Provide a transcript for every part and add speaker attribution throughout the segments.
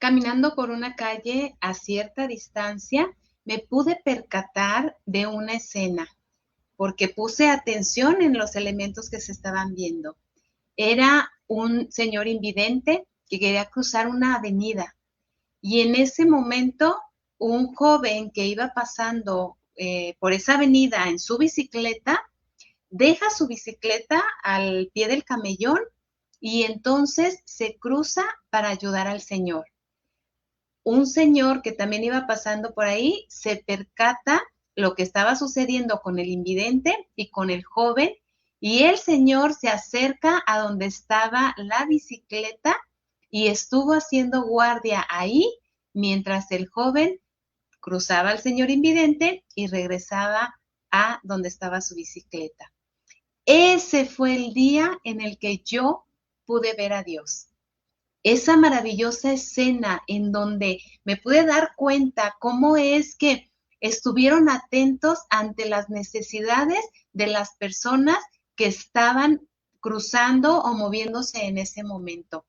Speaker 1: caminando por una calle a cierta distancia, me pude percatar de una escena, porque puse atención en los elementos que se estaban viendo. Era un señor invidente que quería cruzar una avenida y en ese momento un joven que iba pasando por esa avenida en su bicicleta, deja su bicicleta al pie del camellón y entonces se cruza para ayudar al señor. Un señor que también iba pasando por ahí se percata lo que estaba sucediendo con el invidente y con el joven, y el señor se acerca a donde estaba la bicicleta y estuvo haciendo guardia ahí mientras el joven cruzaba al señor invidente y regresaba a donde estaba su bicicleta. Ese fue el día en el que yo pude ver a Dios. Esa maravillosa escena en donde me pude dar cuenta cómo es que estuvieron atentos ante las necesidades de las personas que estaban cruzando o moviéndose en ese momento.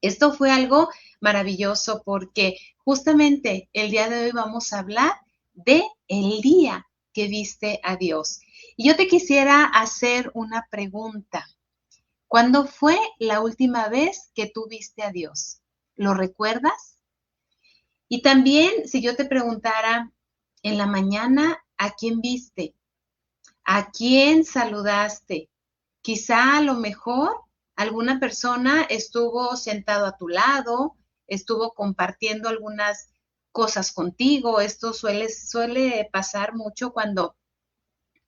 Speaker 1: Esto fue algo maravilloso porque justamente el día de hoy vamos a hablar de el día que viste a Dios. Y yo te quisiera hacer una pregunta. ¿Cuándo fue la última vez que tú viste a Dios? ¿Lo recuerdas? Y también, si yo te preguntara en la mañana, ¿a quién viste? ¿A quién saludaste? Quizá a lo mejor alguna persona estuvo sentado a tu lado, estuvo compartiendo algunas cosas contigo. Esto suele pasar mucho cuando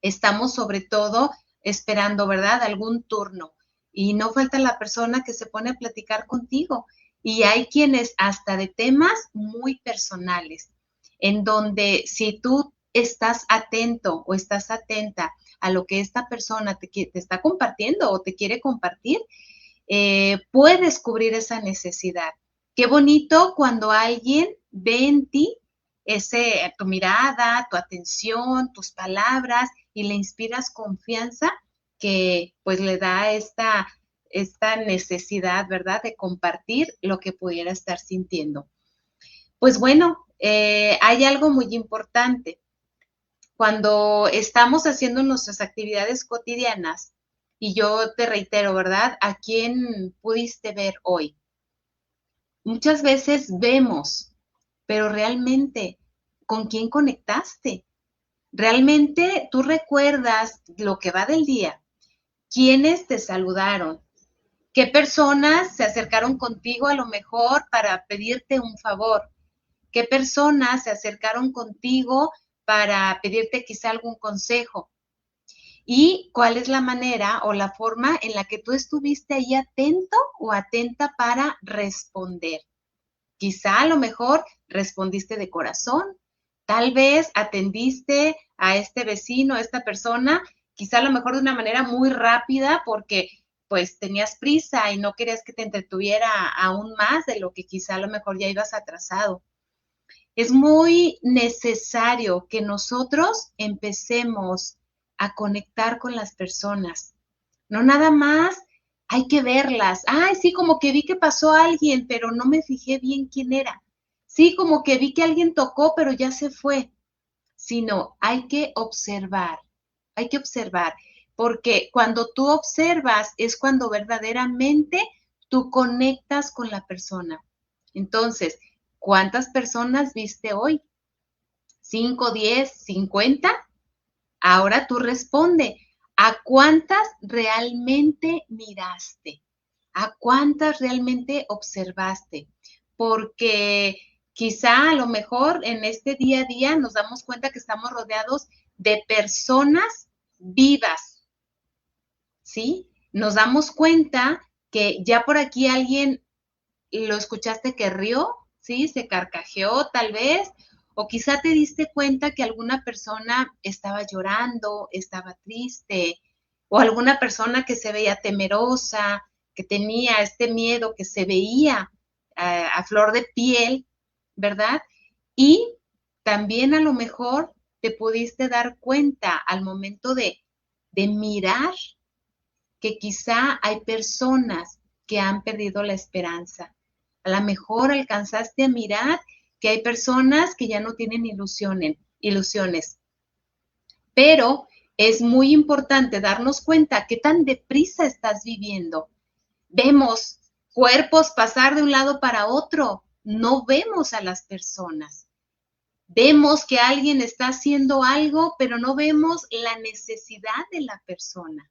Speaker 1: estamos sobre todo esperando, ¿verdad? Algún turno. Y no falta la persona que se pone a platicar contigo. Y hay quienes hasta de temas muy personales, en donde si tú estás atento o estás atenta a lo que esta persona te está compartiendo o te quiere compartir, puedes cubrir esa necesidad. Qué bonito cuando alguien ve en ti tu mirada, tu atención, tus palabras y le inspiras confianza que pues le da esta necesidad, ¿verdad?, de compartir lo que pudiera estar sintiendo. Pues bueno, hay algo muy importante. Cuando estamos haciendo nuestras actividades cotidianas, y yo te reitero, ¿verdad?, ¿a quién pudiste ver hoy? Muchas veces vemos, pero realmente, ¿con quién conectaste? ¿Realmente tú recuerdas lo que va del día? ¿Quiénes te saludaron? ¿Qué personas se acercaron contigo a lo mejor para pedirte un favor? ¿Qué personas se acercaron contigo para pedirte quizá algún consejo? ¿Y cuál es la manera o la forma en la que tú estuviste ahí atento o atenta para responder? Quizá a lo mejor respondiste de corazón, tal vez atendiste a este vecino, a esta persona, quizá a lo mejor de una manera muy rápida porque pues tenías prisa y no querías que te entretuviera aún más de lo que quizá a lo mejor ya ibas atrasado. Es muy necesario que nosotros empecemos a conectar con las personas. No nada más hay que verlas. Ay, sí, como que vi que pasó alguien, pero no me fijé bien quién era. Sí, como que vi que alguien tocó, pero ya se fue. Sino hay que observar, porque cuando tú observas es cuando verdaderamente tú conectas con la persona. Entonces, ¿cuántas personas viste hoy? ¿5, 10, 50? Ahora tú responde, ¿a cuántas realmente miraste? ¿A cuántas realmente observaste? Porque quizá a lo mejor en este día a día nos damos cuenta que estamos rodeados de personas vivas, ¿sí? Nos damos cuenta que ya por aquí alguien lo escuchaste que rió, ¿sí? Se carcajeó tal vez, o quizá te diste cuenta que alguna persona estaba llorando, estaba triste, o alguna persona que se veía temerosa, que tenía este miedo, que se veía a flor de piel, ¿verdad? Y también a lo mejor te pudiste dar cuenta al momento de mirar que quizá hay personas que han perdido la esperanza. A lo mejor alcanzaste a mirar que hay personas que ya no tienen ilusiones, pero es muy importante darnos cuenta qué tan deprisa estás viviendo. Vemos cuerpos pasar de un lado para otro, no vemos a las personas. Vemos que alguien está haciendo algo, pero no vemos la necesidad de la persona.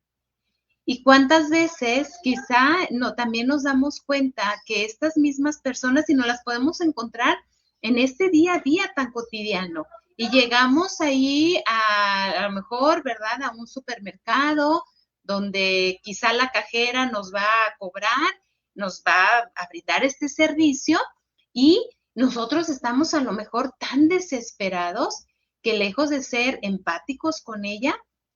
Speaker 1: Y cuántas veces quizá también nos damos cuenta que estas mismas personas, y no las podemos encontrar en este día a día tan cotidiano, y llegamos ahí a lo mejor, ¿verdad?, a un supermercado donde quizá la cajera nos va a cobrar, nos va a brindar este servicio, y nosotros estamos a lo mejor tan desesperados que lejos de ser empáticos con ella,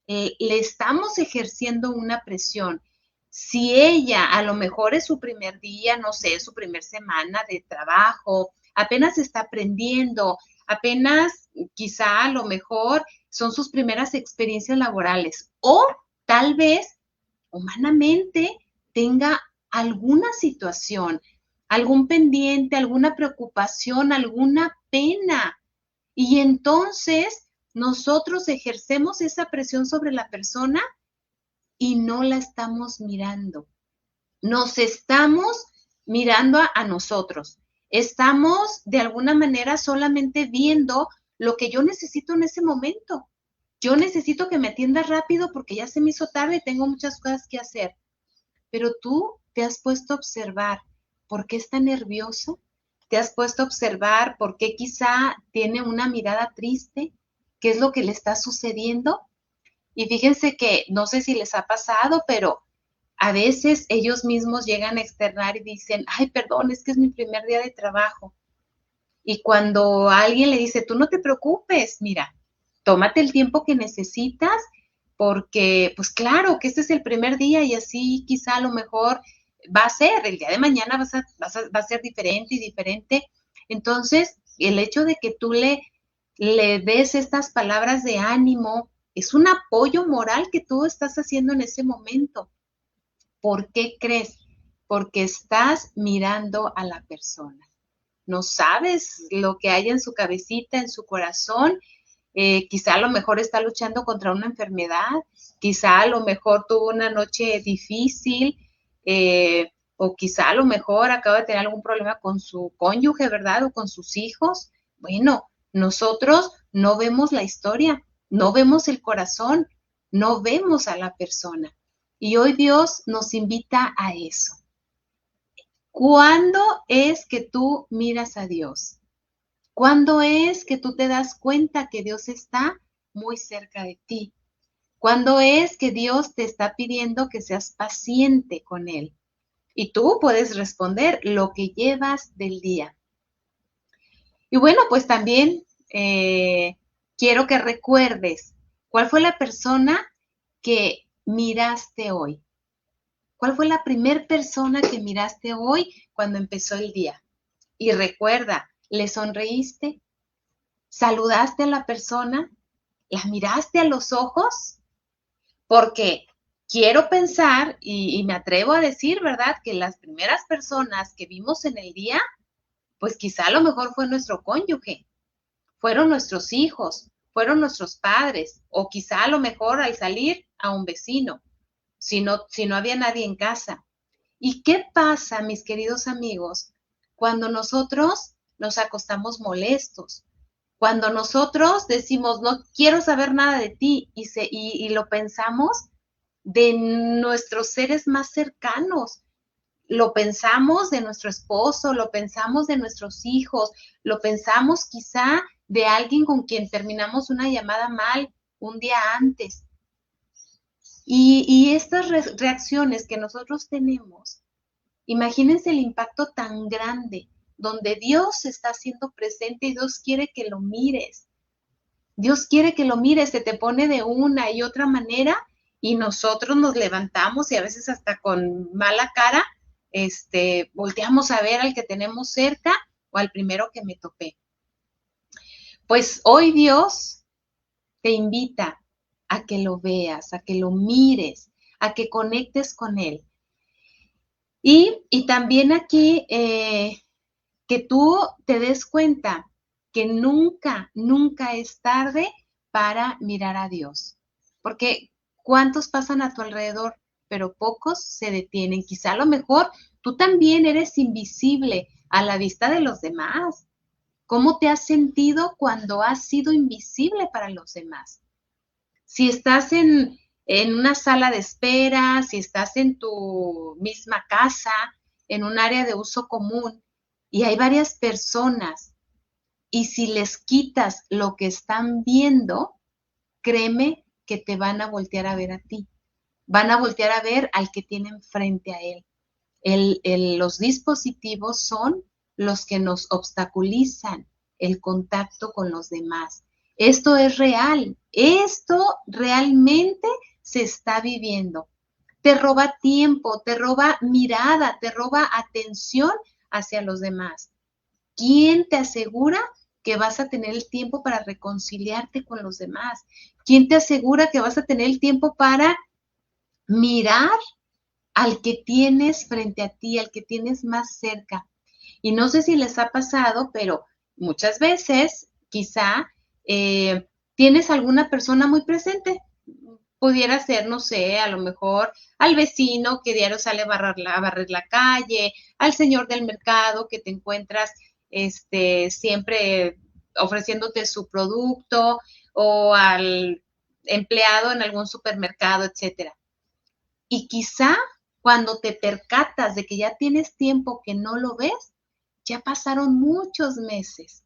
Speaker 1: le estamos ejerciendo una presión. Si ella a lo mejor es su primer día, no sé, su primer semana de trabajo, apenas está aprendiendo, apenas quizá a lo mejor son sus primeras experiencias laborales, o tal vez humanamente tenga alguna situación, algún pendiente, alguna preocupación, alguna pena. Y entonces nosotros ejercemos esa presión sobre la persona y no la estamos mirando. Nos estamos mirando a nosotros. Estamos de alguna manera solamente viendo lo que yo necesito en ese momento. Yo necesito que me atiendas rápido porque ya se me hizo tarde y tengo muchas cosas que hacer. Pero tú te has puesto a observar por qué está nerviosa, te has puesto a observar por qué quizá tiene una mirada triste, qué es lo que le está sucediendo. Y fíjense que no sé si les ha pasado, pero a veces ellos mismos llegan a externar y dicen, ay, perdón, es que es mi primer día de trabajo. Y cuando alguien le dice, tú no te preocupes, mira, tómate el tiempo que necesitas, porque pues claro que este es el primer día y así quizá a lo mejor va a ser, el día de mañana va a ser diferente y diferente. Entonces, el hecho de que tú le des estas palabras de ánimo es un apoyo moral que tú estás haciendo en ese momento. ¿Por qué crees? Porque estás mirando a la persona. No sabes lo que hay en su cabecita, en su corazón. Quizá a lo mejor está luchando contra una enfermedad, quizá a lo mejor tuvo una noche difícil, o quizá a lo mejor acaba de tener algún problema con su cónyuge, ¿verdad? O con sus hijos. Bueno, nosotros no vemos la historia, no vemos el corazón, no vemos a la persona. Y hoy Dios nos invita a eso. ¿Cuándo es que tú miras a Dios? ¿Cuándo es que tú te das cuenta que Dios está muy cerca de ti? ¿Cuándo es que Dios te está pidiendo que seas paciente con Él? Y tú puedes responder lo que llevas del día. Y bueno, pues también quiero que recuerdes cuál fue la persona que miraste hoy. ¿Cuál fue la primera persona que miraste hoy cuando empezó el día? Y recuerda, ¿le sonreíste? ¿Saludaste a la persona? ¿La miraste a los ojos? Porque quiero pensar y me atrevo a decir, ¿verdad?, que las primeras personas que vimos en el día, pues quizá a lo mejor fue nuestro cónyuge, fueron nuestros hijos, fueron nuestros padres, o quizá a lo mejor al salir a un vecino, si no había nadie en casa. ¿Y qué pasa, mis queridos amigos, cuando nosotros nos acostamos molestos? Cuando nosotros decimos, no quiero saber nada de ti, y lo pensamos de nuestros seres más cercanos, lo pensamos de nuestro esposo, lo pensamos de nuestros hijos, lo pensamos quizá de alguien con quien terminamos una llamada mal un día antes. Y estas reacciones que nosotros tenemos, imagínense el impacto tan grande, donde Dios está siendo presente y Dios quiere que lo mires. Dios quiere que lo mires, se te pone de una y otra manera y nosotros nos levantamos y a veces hasta con mala cara, volteamos a ver al que tenemos cerca o al primero que me topé. Pues hoy Dios te invita a que lo veas, a que lo mires, a que conectes con Él. Y también aquí que tú te des cuenta que nunca, nunca es tarde para mirar a Dios. Porque ¿cuántos pasan a tu alrededor? Pero pocos se detienen. Quizá a lo mejor tú también eres invisible a la vista de los demás. ¿Cómo te has sentido cuando has sido invisible para los demás? Si estás en una sala de espera, si estás en tu misma casa, en un área de uso común, y hay varias personas, y si les quitas lo que están viendo, créeme que te van a voltear a ver a ti. Van a voltear a ver al que tienen frente a él. Los dispositivos son los que nos obstaculizan el contacto con los demás. Esto es real, esto realmente se está viviendo. Te roba tiempo, te roba mirada, te roba atención hacia los demás. ¿Quién te asegura que vas a tener el tiempo para reconciliarte con los demás? ¿Quién te asegura que vas a tener el tiempo para mirar al que tienes frente a ti, al que tienes más cerca? Y no sé si les ha pasado, pero muchas veces quizá tienes alguna persona muy presente. Pudiera ser, no sé, a lo mejor al vecino que diario sale a barrer la calle, al señor del mercado que te encuentras siempre ofreciéndote su producto, o al empleado en algún supermercado, etcétera. Y quizá cuando te percatas de que ya tienes tiempo que no lo ves, ya pasaron muchos meses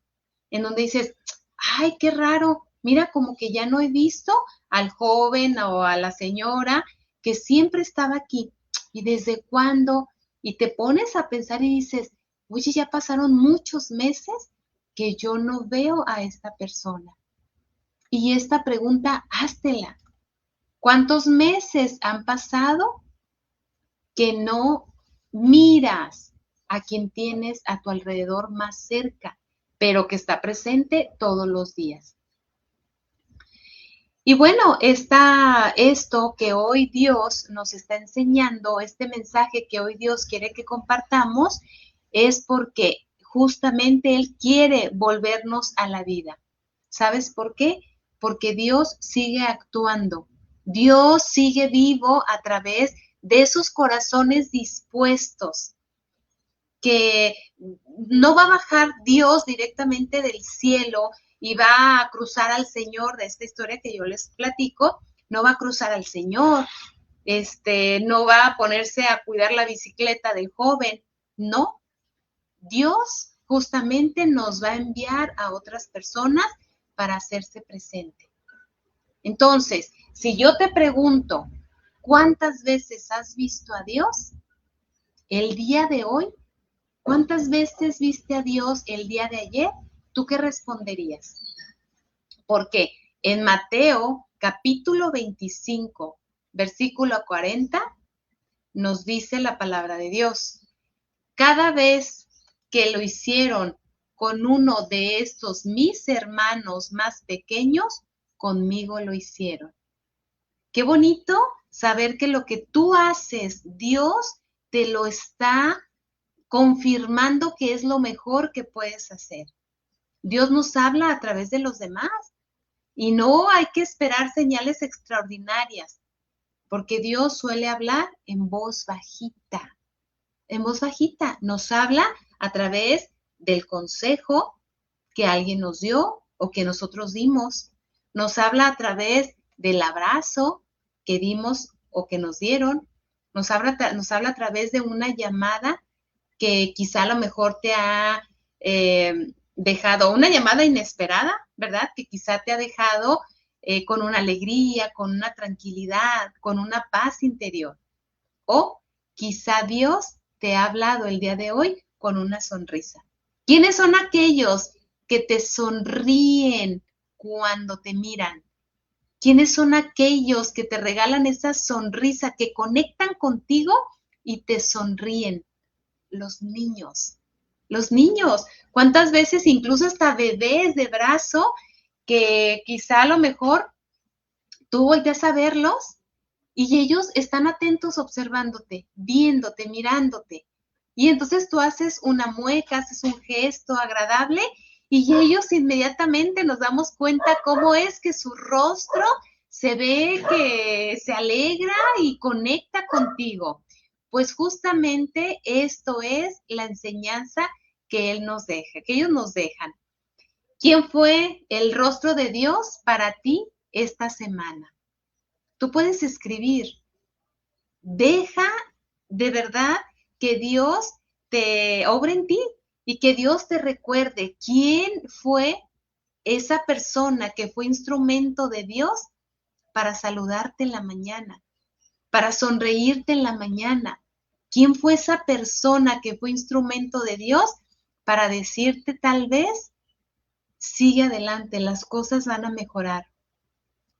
Speaker 1: en donde dices, ay, qué raro, mira, como que ya no he visto al joven o a la señora que siempre estaba aquí. ¿Y desde cuándo? Y te pones a pensar y dices, oye, ya pasaron muchos meses que yo no veo a esta persona. Y esta pregunta, háztela. ¿Cuántos meses han pasado que no miras a quien tienes a tu alrededor más cerca, pero que está presente todos los días? Y bueno, esto que hoy Dios nos está enseñando, este mensaje que hoy Dios quiere que compartamos, es porque justamente Él quiere volvernos a la vida. ¿Sabes por qué? Porque Dios sigue actuando. Dios sigue vivo a través de esos corazones dispuestos, que no va a bajar Dios directamente del cielo y va a cruzar al Señor de esta historia que yo les platico. No va a cruzar al Señor, no va a ponerse a cuidar la bicicleta del joven. No, Dios justamente nos va a enviar a otras personas para hacerse presente. Entonces, si yo te pregunto, ¿cuántas veces has visto a Dios el día de hoy? ¿Cuántas veces viste a Dios el día de ayer? ¿Tú qué responderías? Porque en Mateo capítulo 25, versículo 40, nos dice la palabra de Dios: cada vez que lo hicieron con uno de estos mis hermanos más pequeños, conmigo lo hicieron. Qué bonito saber que lo que tú haces, Dios te lo está confirmando que es lo mejor que puedes hacer. Dios nos habla a través de los demás y no hay que esperar señales extraordinarias, porque Dios suele hablar en voz bajita. En voz bajita nos habla a través del consejo que alguien nos dio o que nosotros dimos. Nos habla a través del abrazo que dimos o que nos dieron. Nos habla a través de una llamada que quizá a lo mejor te ha dejado, una llamada inesperada, ¿verdad? Que quizá te ha dejado con una alegría, con una tranquilidad, con una paz interior. O quizá Dios te ha hablado el día de hoy con una sonrisa. ¿Quiénes son aquellos que te sonríen cuando te miran? ¿Quiénes son aquellos que te regalan esa sonrisa, que conectan contigo y te sonríen? Los niños. Los niños. ¿Cuántas veces incluso hasta bebés de brazo que quizá a lo mejor tú volteas a verlos y ellos están atentos observándote, viéndote, mirándote? Y entonces tú haces una mueca, haces un gesto agradable y ellos inmediatamente nos damos cuenta cómo es que su rostro se ve que se alegra y conecta contigo. Pues justamente esto es la enseñanza que él nos deja, que ellos nos dejan. ¿Quién fue el rostro de Dios para ti esta semana? Tú puedes escribir. Deja de verdad que Dios te obre en ti y que Dios te recuerde quién fue esa persona que fue instrumento de Dios para saludarte en la mañana, para sonreírte en la mañana. ¿Quién fue esa persona que fue instrumento de Dios para decirte tal vez, sigue adelante, las cosas van a mejorar?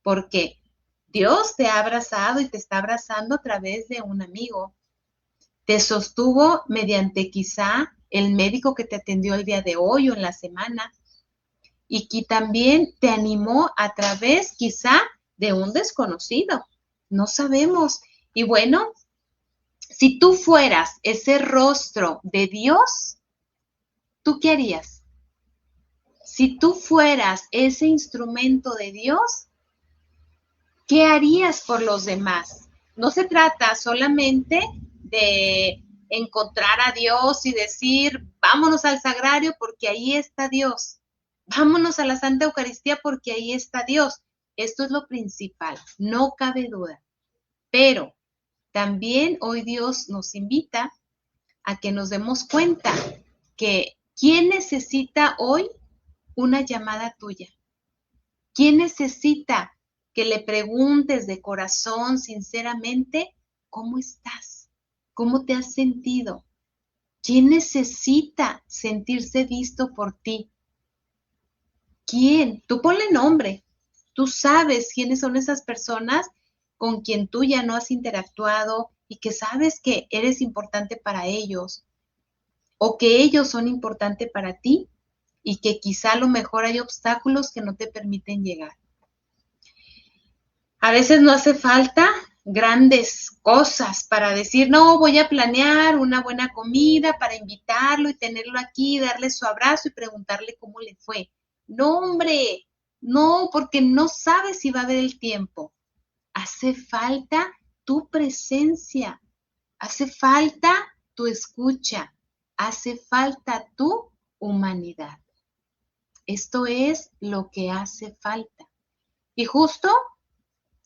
Speaker 1: Porque Dios te ha abrazado y te está abrazando a través de un amigo. Te sostuvo mediante quizá el médico que te atendió el día de hoy o en la semana. Y que también te animó a través quizá de un desconocido. No sabemos. Y bueno, si tú fueras ese rostro de Dios, ¿tú qué harías? Si tú fueras ese instrumento de Dios, ¿qué harías por los demás? No se trata solamente de encontrar a Dios y decir, vámonos al sagrario porque ahí está Dios. Vámonos a la Santa Eucaristía porque ahí está Dios. Esto es lo principal, no cabe duda. Pero también hoy Dios nos invita a que nos demos cuenta que ¿quién necesita hoy una llamada tuya? ¿Quién necesita que le preguntes de corazón, sinceramente, cómo estás? ¿Cómo te has sentido? ¿Quién necesita sentirse visto por ti? ¿Quién? Tú ponle nombre. Tú sabes quiénes son esas personas con quien tú ya no has interactuado y que sabes que eres importante para ellos o que ellos son importantes para ti y que quizá a lo mejor hay obstáculos que no te permiten llegar. A veces no hace falta grandes cosas para decir, no, voy a planear una buena comida para invitarlo y tenerlo aquí, darle su abrazo y preguntarle cómo le fue. No, hombre, no, porque no sabes si va a haber el tiempo. Hace falta tu presencia, hace falta tu escucha, hace falta tu humanidad. Esto es lo que hace falta. Y justo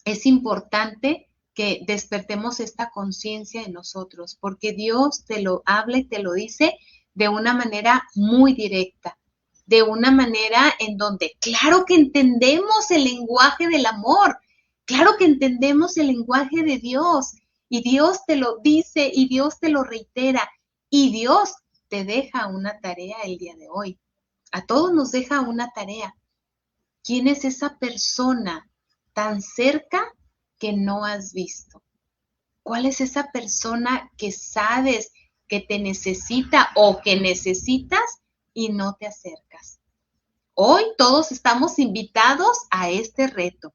Speaker 1: es importante que despertemos esta conciencia en nosotros, porque Dios te lo habla y te lo dice de una manera muy directa, de una manera en donde, claro que entendemos el lenguaje del amor, claro que entendemos el lenguaje de Dios, y Dios te lo dice y Dios te lo reitera, y Dios te deja una tarea el día de hoy. A todos nos deja una tarea. ¿Quién es esa persona tan cerca que no has visto? ¿Cuál es esa persona que sabes que te necesita o que necesitas y no te acercas? Hoy todos estamos invitados a este reto.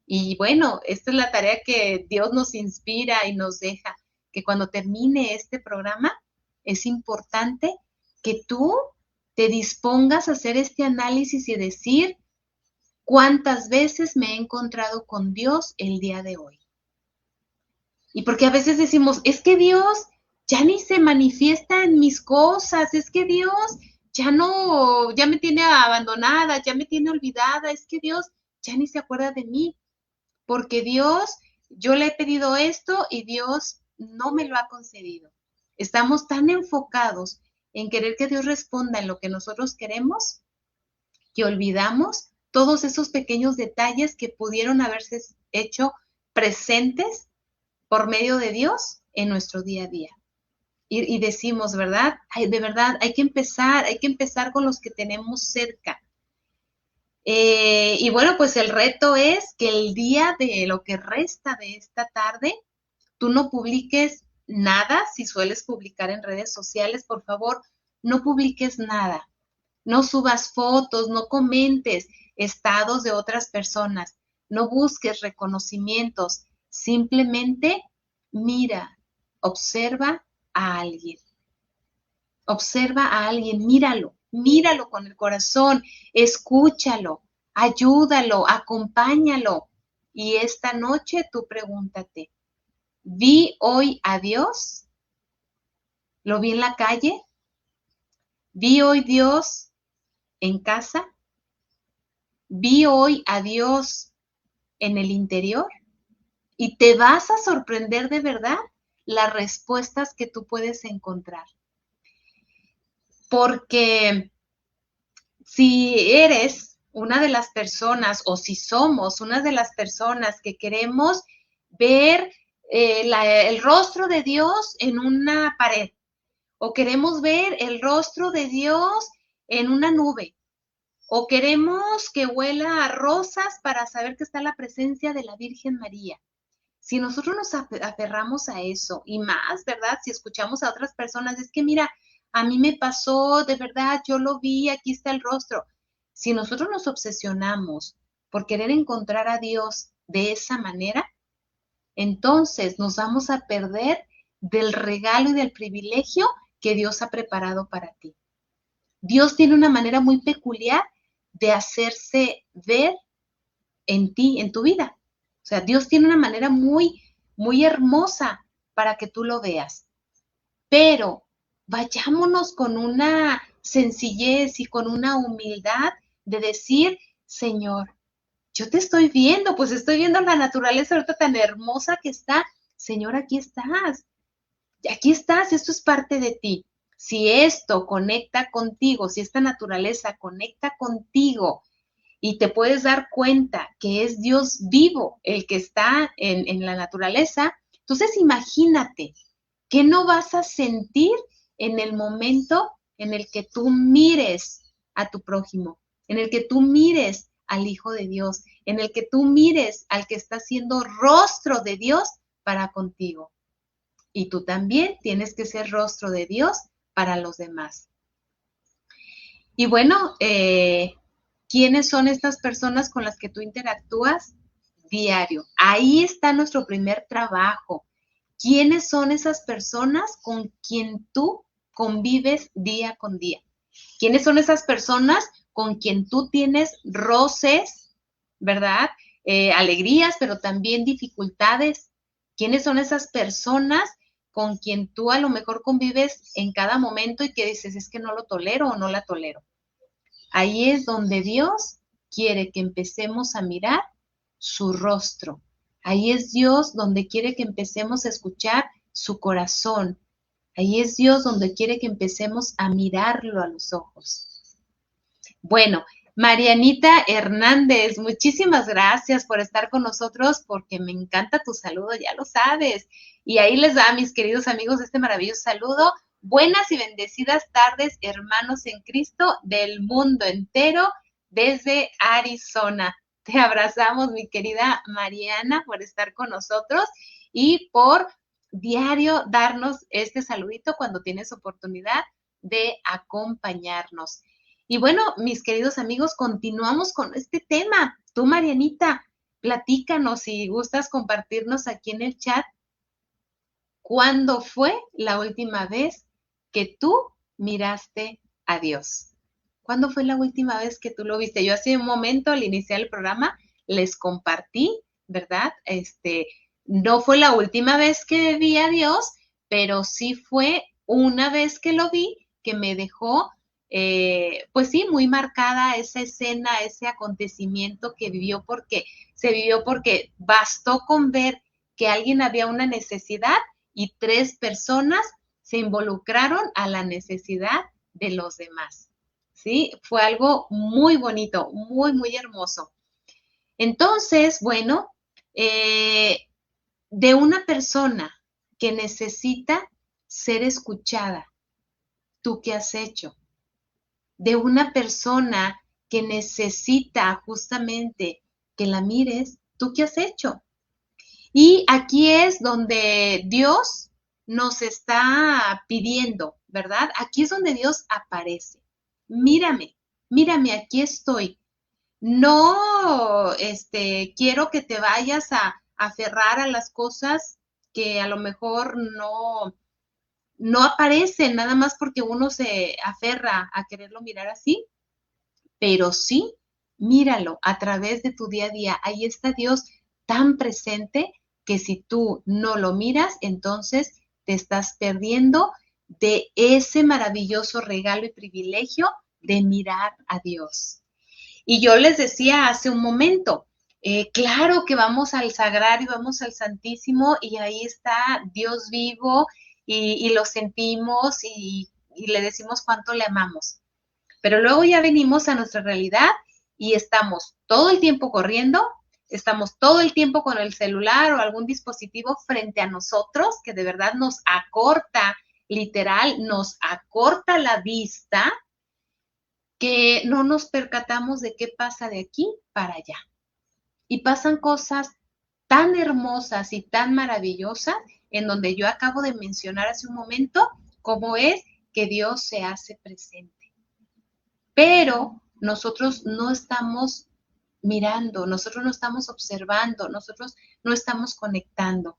Speaker 1: Y bueno, esta es la tarea que Dios nos inspira y nos deja, que cuando termine este programa es importante que tú te dispongas a hacer este análisis y decir, ¿cuántas veces me he encontrado con Dios el día de hoy? Y porque a veces decimos, es que Dios ya ni se manifiesta en mis cosas, es que Dios ya no, ya me tiene abandonada, ya me tiene olvidada, es que Dios ya ni se acuerda de mí, porque Dios, yo le he pedido esto y Dios no me lo ha concedido. Estamos tan enfocados en querer que Dios responda en lo que nosotros queremos que olvidamos todos esos pequeños detalles que pudieron haberse hecho presentes por medio de Dios en nuestro día a día. Y decimos, ¿verdad? Ay, de verdad, hay que empezar con los que tenemos cerca. Y bueno, pues el reto es que el día de lo que resta de esta tarde, tú no publiques nada. Si sueles publicar en redes sociales, por favor, no publiques nada. No subas fotos, no comentes estados de otras personas, no busques reconocimientos, simplemente mira, observa a alguien. Observa a alguien, míralo con el corazón, escúchalo, ayúdalo, acompáñalo. Y esta noche tú pregúntate, ¿vi hoy a Dios? ¿Lo vi en la calle? ¿Vi hoy Dios en casa? ¿Vi hoy a Dios en el interior? Y te vas a sorprender de verdad las respuestas que tú puedes encontrar. Porque si eres una de las personas o si somos una de las personas que queremos ver el rostro de Dios en una pared o queremos ver el rostro de Dios en una nube o queremos que huela a rosas para saber que está la presencia de la Virgen María. Si nosotros nos aferramos a eso y más, ¿verdad? Si escuchamos a otras personas, es que mira, a mí me pasó, de verdad, yo lo vi, aquí está el rostro. Si nosotros nos obsesionamos por querer encontrar a Dios de esa manera, entonces nos vamos a perder del regalo y del privilegio que Dios ha preparado para ti. Dios tiene una manera muy peculiar de hacerse ver en ti, en tu vida. O sea, Dios tiene una manera muy, muy hermosa para que tú lo veas. Pero vayámonos con una sencillez y con una humildad de decir, Señor, yo te estoy viendo, pues estoy viendo la naturaleza ahorita tan hermosa que está. Señor, aquí estás, esto es parte de ti. Si esto conecta contigo, si esta naturaleza conecta contigo, y te puedes dar cuenta que es Dios vivo el que está en la naturaleza, entonces imagínate que no vas a sentir en el momento en el que tú mires a tu prójimo, en el que tú mires al Hijo de Dios, en el que tú mires al que está siendo rostro de Dios para contigo. Y tú también tienes que ser rostro de Dios para los demás. Y bueno, ¿quiénes son estas personas con las que tú interactúas diario? Ahí está nuestro primer trabajo. ¿Quiénes son esas personas con quien tú convives día con día? ¿Quiénes son esas personas con quien tú tienes roces, ¿verdad? Alegrías, pero también dificultades. ¿Quiénes son esas personas con quien tú a lo mejor convives en cada momento y que dices, es que no lo tolero o no la tolero? Ahí es donde Dios quiere que empecemos a mirar su rostro. Ahí es Dios donde quiere que empecemos a escuchar su corazón. Ahí es Dios donde quiere que empecemos a mirarlo a los ojos. Bueno, Marianita Hernández, muchísimas gracias por estar con nosotros porque me encanta tu saludo, ya lo sabes. Y ahí les da a mis queridos amigos este maravilloso saludo. Buenas y bendecidas tardes, hermanos en Cristo del mundo entero desde Arizona. Te abrazamos, mi querida Mariana, por estar con nosotros y por diario darnos este saludito cuando tienes oportunidad de acompañarnos. Y bueno, mis queridos amigos, continuamos con este tema. Tú, Marianita, platícanos si gustas compartirnos aquí en el chat. ¿Cuándo fue la última vez que tú miraste a Dios? ¿Cuándo fue la última vez que tú lo viste? Yo hace un momento, al iniciar el programa, les compartí, ¿verdad? No fue la última vez que vi a Dios, pero sí fue una vez que lo vi que me dejó, pues sí, muy marcada esa escena, ese acontecimiento que se vivió porque bastó con ver que alguien había una necesidad y 3 personas se involucraron a la necesidad de los demás. ¿Sí? Fue algo muy bonito, muy, muy hermoso. Entonces, bueno, de una persona que necesita ser escuchada, ¿tú qué has hecho? De una persona que necesita justamente que la mires, ¿tú qué has hecho? Y aquí es donde Dios nos está pidiendo, ¿verdad? Aquí es donde Dios aparece. Mírame, mírame, aquí estoy. No, quiero que te vayas a aferrar a las cosas que a lo mejor no aparecen nada más porque uno se aferra a quererlo mirar así, pero sí, míralo a través de tu día a día. Ahí está Dios tan presente que si tú no lo miras, entonces te estás perdiendo de ese maravilloso regalo y privilegio de mirar a Dios. Y yo les decía hace un momento, claro que vamos al sagrario, vamos al Santísimo y ahí está Dios vivo y lo sentimos y le decimos cuánto le amamos. Pero luego ya venimos a nuestra realidad y estamos todo el tiempo corriendo, estamos todo el tiempo con el celular o algún dispositivo frente a nosotros que de verdad nos acorta, literal, nos acorta la vista, que no nos percatamos de qué pasa de aquí para allá. Y pasan cosas tan hermosas y tan maravillosas en donde yo acabo de mencionar hace un momento, como es que Dios se hace presente. Pero nosotros no estamos mirando, nosotros no estamos observando, nosotros no estamos conectando.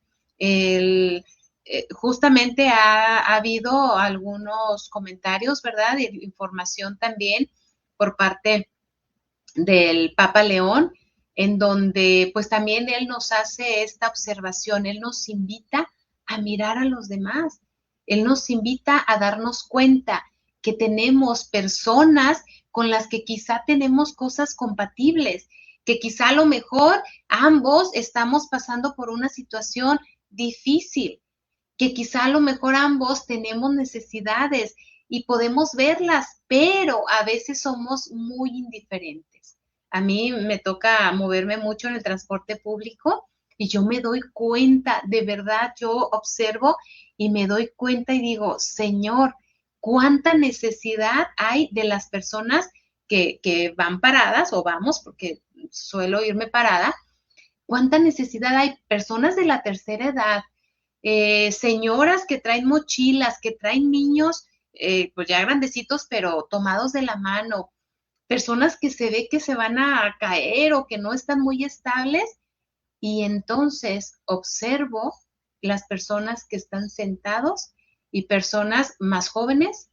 Speaker 1: Justamente ha habido algunos comentarios, ¿verdad? Y información también por parte del Papa León, en donde pues también él nos hace esta observación, él nos invita a mirar a los demás, él nos invita a darnos cuenta que tenemos personas con las que quizá tenemos cosas compatibles, que quizá a lo mejor ambos estamos pasando por una situación difícil, que quizá a lo mejor ambos tenemos necesidades y podemos verlas, pero a veces somos muy indiferentes. A mí me toca moverme mucho en el transporte público y yo me doy cuenta, de verdad, yo observo y me doy cuenta y digo, Señor, cuánta necesidad hay de las personas que van paradas o vamos, porque suelo irme parada, cuánta necesidad hay, personas de la tercera edad, señoras que traen mochilas, que traen niños, pues ya grandecitos, pero tomados de la mano, personas que se ve que se van a caer o que no están muy estables, y entonces observo las personas que están sentados y personas más jóvenes,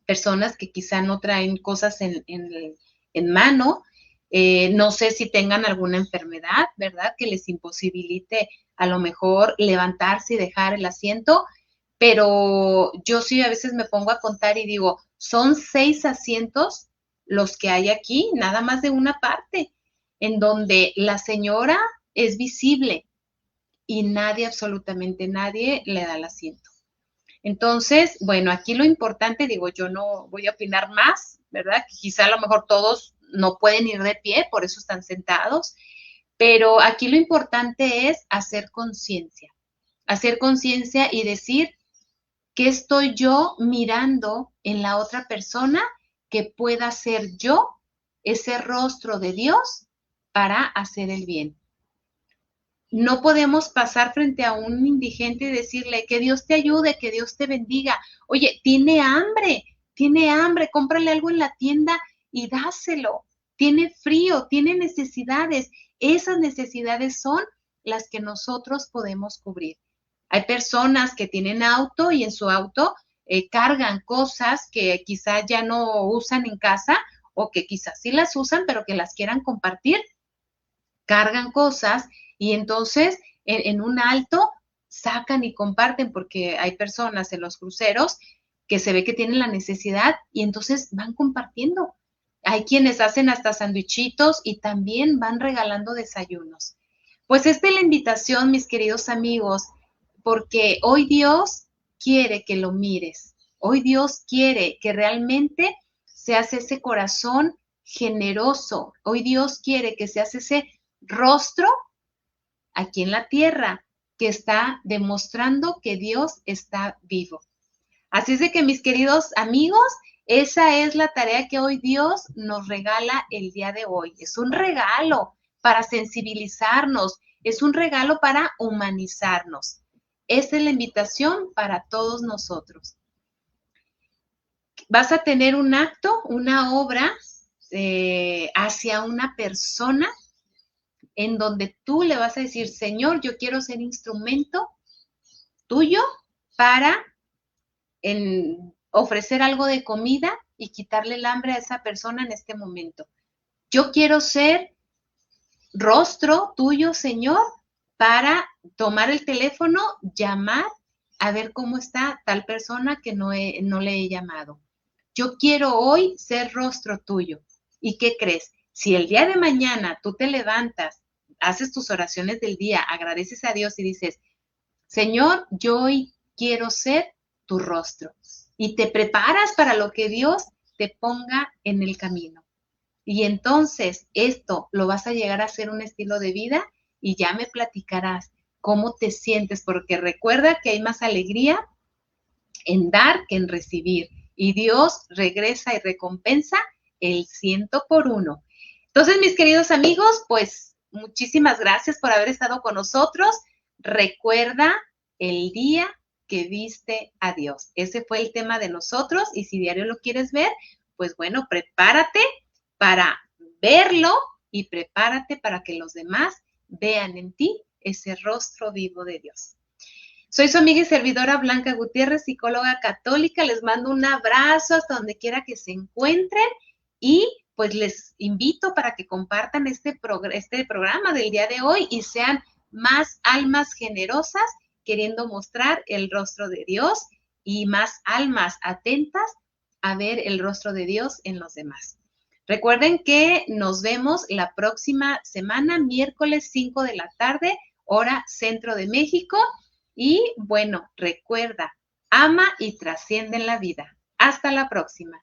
Speaker 1: personas que quizá no traen cosas en mano, no sé si tengan alguna enfermedad, ¿verdad? Que les imposibilite a lo mejor levantarse y dejar el asiento, pero yo sí a veces me pongo a contar y digo, son 6 asientos los que hay aquí, nada más de una parte, en donde la señora es visible y nadie, absolutamente nadie, le da el asiento. Entonces, bueno, aquí lo importante, digo, yo no voy a opinar más, ¿verdad? Quizá a lo mejor todos no pueden ir de pie, por eso están sentados, pero aquí lo importante es hacer conciencia y decir, ¿qué estoy yo mirando en la otra persona que pueda ser yo, ese rostro de Dios, para hacer el bien? No podemos pasar frente a un indigente y decirle que Dios te ayude, que Dios te bendiga. Oye, tiene hambre, cómprale algo en la tienda y dáselo. Tiene frío, tiene necesidades. Esas necesidades son las que nosotros podemos cubrir. Hay personas que tienen auto y en su auto cargan cosas que quizá ya no usan en casa o que quizás sí las usan, pero que las quieran compartir, cargan cosas y entonces en un alto sacan y comparten porque hay personas en los cruceros que se ve que tienen la necesidad y entonces van compartiendo. Hay quienes hacen hasta sandwichitos y también van regalando desayunos. Pues esta es la invitación, mis queridos amigos, porque hoy Dios quiere que lo mires. Hoy Dios quiere que realmente seas ese corazón generoso. Hoy Dios quiere que seas ese rostro aquí en la tierra que está demostrando que Dios está vivo. Así es de que, mis queridos amigos, esa es la tarea que hoy Dios nos regala el día de hoy. Es un regalo para sensibilizarnos, es un regalo para humanizarnos. Esta es la invitación para todos nosotros. Vas a tener un acto, una obra hacia una persona en donde tú le vas a decir, Señor, yo quiero ser instrumento tuyo para en ofrecer algo de comida y quitarle el hambre a esa persona en este momento. Yo quiero ser rostro tuyo, Señor, para tomar el teléfono, llamar, a ver cómo está tal persona que no le he llamado. Yo quiero hoy ser rostro tuyo. ¿Y qué crees? Si el día de mañana tú te levantas, haces tus oraciones del día, agradeces a Dios y dices, Señor, yo hoy quiero ser tu rostro. Y te preparas para lo que Dios te ponga en el camino. Y entonces esto lo vas a llegar a hacer un estilo de vida y ya me platicarás cómo te sientes, porque recuerda que hay más alegría en dar que en recibir. Y Dios regresa y recompensa el 100 por 1. Entonces, mis queridos amigos, pues muchísimas gracias por haber estado con nosotros. Recuerda el día que viste a Dios. Ese fue el tema de nosotros y si diario lo quieres ver, pues bueno, prepárate para verlo y prepárate para que los demás vean en ti ese rostro vivo de Dios. Soy su amiga y servidora Blanca Gutiérrez, psicóloga católica. Les mando un abrazo hasta donde quiera que se encuentren y pues les invito para que compartan este programa del día de hoy y sean más almas generosas queriendo mostrar el rostro de Dios y más almas atentas a ver el rostro de Dios en los demás. Recuerden que nos vemos la próxima semana, miércoles 5 de la tarde, hora Centro de México. Y bueno, recuerda, ama y trasciende en la vida. Hasta la próxima.